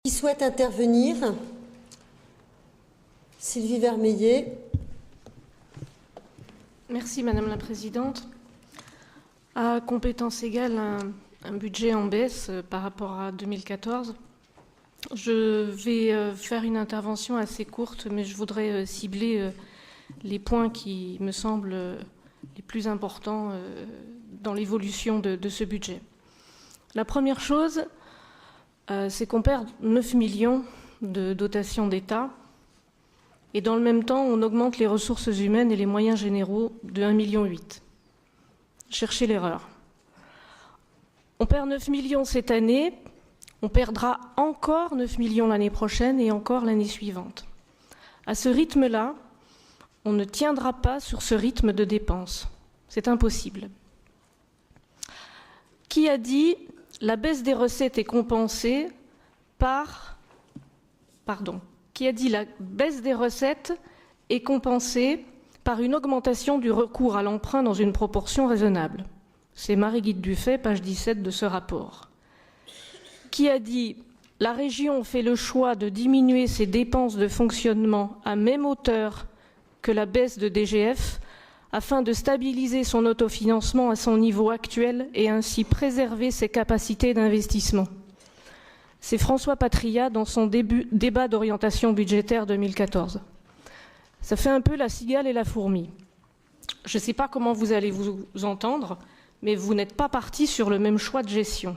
Qui souhaite intervenir? Sylvie Vermeillet. Merci Madame la Présidente. À compétence égale, un budget en baisse par rapport à 2014. Je vais faire une intervention assez courte, mais je voudrais cibler les points qui me semblent les plus importants dans l'évolution de ce budget. La première chose, c'est qu'on perd 9 millions de dotation d'État et dans le même temps, on augmente les ressources humaines et les moyens généraux de 1,8 million. Cherchez l'erreur. On perd 9 millions cette année, on perdra encore 9 millions l'année prochaine et encore l'année suivante. À ce rythme-là, on ne tiendra pas sur ce rythme de dépenses. C'est impossible. Qui a dit la baisse des recettes est compensée par... Qui a dit la baisse des recettes est compensée par une augmentation du recours à l'emprunt dans une proportion raisonnable? C'est Marie-Guide Dufay, page 17 de ce rapport. Qui a dit la région fait le choix de diminuer ses dépenses de fonctionnement à même hauteur que la baisse de DGF afin de stabiliser son autofinancement à son niveau actuel et ainsi préserver ses capacités d'investissement? C'est François Patriat dans son débat d'orientation budgétaire 2014. Ça fait un peu la cigale et la fourmi. Je ne sais pas comment vous allez vous entendre, mais vous n'êtes pas partis sur le même choix de gestion.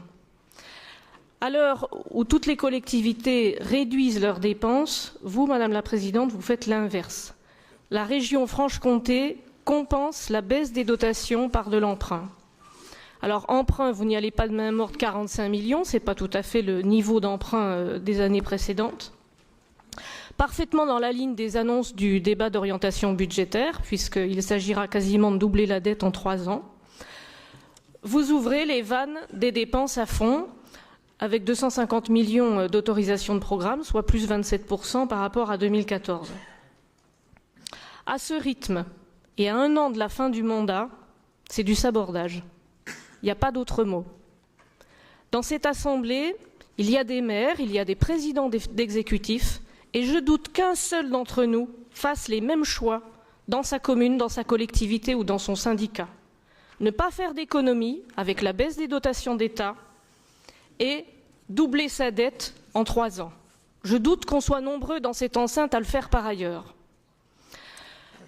À l'heure où toutes les collectivités réduisent leurs dépenses, vous, Madame la Présidente, vous faites l'inverse. La région Franche-Comté compense la baisse des dotations par de l'emprunt. Alors, emprunt, vous n'y allez pas de main morte, 45 millions, ce n'est pas tout à fait le niveau d'emprunt des années précédentes. Parfaitement dans la ligne des annonces du débat d'orientation budgétaire, puisqu'il s'agira quasiment de doubler la dette en 3 ans. Vous ouvrez les vannes des dépenses à fond, avec 250 millions d'autorisation de programme, soit plus 27% par rapport à 2014. À ce rythme, et à 1 an de la fin du mandat, c'est du sabordage. Il n'y a pas d'autre mot. Dans cette assemblée, il y a des maires, il y a des présidents d'exécutifs, et je doute qu'un seul d'entre nous fasse les mêmes choix dans sa commune, dans sa collectivité ou dans son syndicat. Ne pas faire d'économies avec la baisse des dotations d'État et doubler sa dette en 3 ans. Je doute qu'on soit nombreux dans cette enceinte à le faire par ailleurs.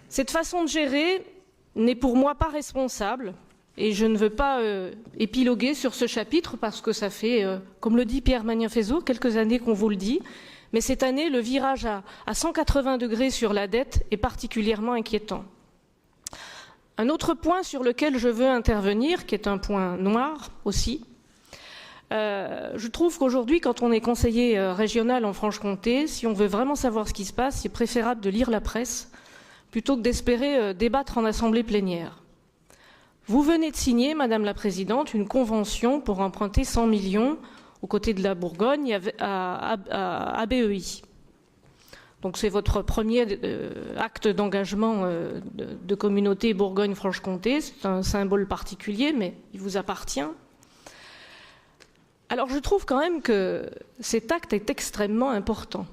Cette façon de gérer n'est pour moi pas responsable et je ne veux pas épiloguer sur ce chapitre parce que ça fait, comme le dit Pierre Magnin-Fézot, quelques années qu'on vous le dit, mais cette année, le virage à 180 degrés sur la dette est particulièrement inquiétant. Un autre point sur lequel je veux intervenir, qui est un point noir aussi, je trouve qu'aujourd'hui, quand on est conseiller régional en Franche-Comté, si on veut vraiment savoir ce qui se passe, c'est préférable de lire la presse plutôt que d'espérer débattre en assemblée plénière. Vous venez de signer, Madame la Présidente, une convention pour emprunter 100 millions aux côtés de la Bourgogne à BEI. Donc c'est votre premier acte d'engagement de communauté Bourgogne-Franche-Comté. C'est un symbole particulier, mais il vous appartient. Alors je trouve quand même que cet acte est extrêmement important.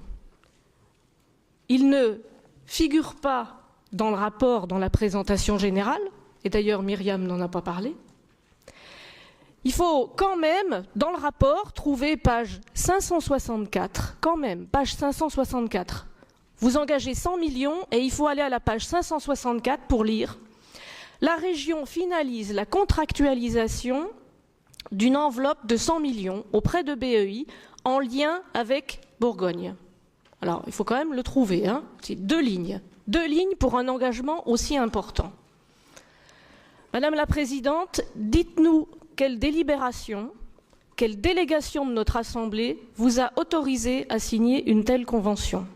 Il ne figure pas dans le rapport, dans la présentation générale, et d'ailleurs Myriam n'en a pas parlé. Il faut quand même, dans le rapport, trouver page 564, quand même, page 564. Vous engagez 100 millions et il faut aller à la page 564 pour lire. La région finalise la contractualisation d'une enveloppe de 100 millions auprès de BEI en lien avec Bourgogne. Alors, il faut quand même le trouver, hein. C'est 2 lignes. 2 lignes pour un engagement aussi important. Madame la Présidente, dites-nous quelle délibération, quelle délégation de notre Assemblée vous a autorisé à signer une telle convention?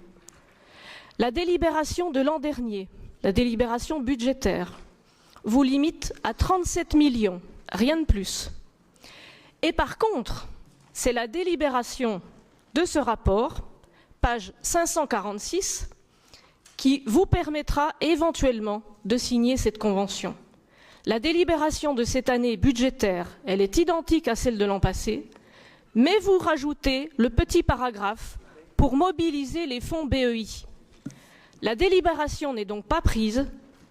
La délibération de l'an dernier, la délibération budgétaire, vous limite à 37 millions, rien de plus. Et par contre, c'est la délibération de ce rapport, page 546, qui vous permettra éventuellement de signer cette convention. La délibération de cette année budgétaire, elle est identique à celle de l'an passé, mais vous rajoutez le petit paragraphe pour mobiliser les fonds BEI. La délibération n'est donc pas prise,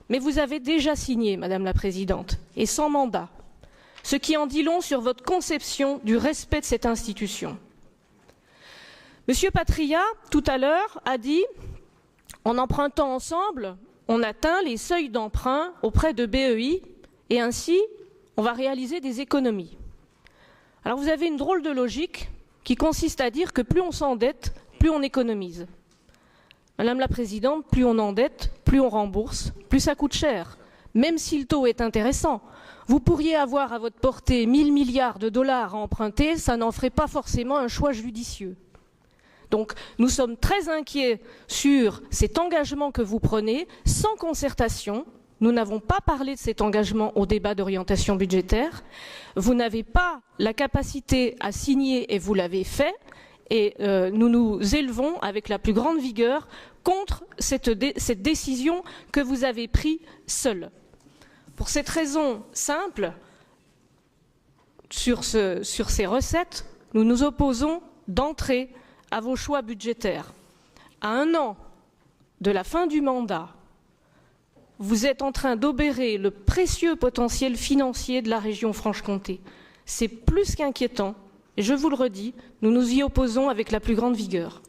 mais vous avez déjà signé, Madame la Présidente, et sans mandat, ce qui en dit long sur votre conception du respect de cette institution. Monsieur Patria, tout à l'heure, a dit « En empruntant ensemble, on atteint les seuils d'emprunt auprès de BEI et ainsi, on va réaliser des économies. » Alors vous avez une drôle de logique qui consiste à dire que plus on s'endette, plus on économise. Madame la Présidente, plus on endette, plus on rembourse, plus ça coûte cher, même si le taux est intéressant. Vous pourriez avoir à votre portée 1000 milliards de dollars à emprunter, ça n'en ferait pas forcément un choix judicieux. Donc nous sommes très inquiets sur cet engagement que vous prenez sans concertation. Nous n'avons pas parlé de cet engagement au débat d'orientation budgétaire. Vous n'avez pas la capacité à signer et vous l'avez fait. Et nous nous élevons avec la plus grande vigueur contre cette décision que vous avez prise seule. Pour cette raison simple, sur ces recettes, nous nous opposons d'entrée à vos choix budgétaires. À 1 an de la fin du mandat, vous êtes en train d'obérer le précieux potentiel financier de la région Franche-Comté. C'est plus qu'inquiétant. Et je vous le redis, nous nous y opposons avec la plus grande vigueur.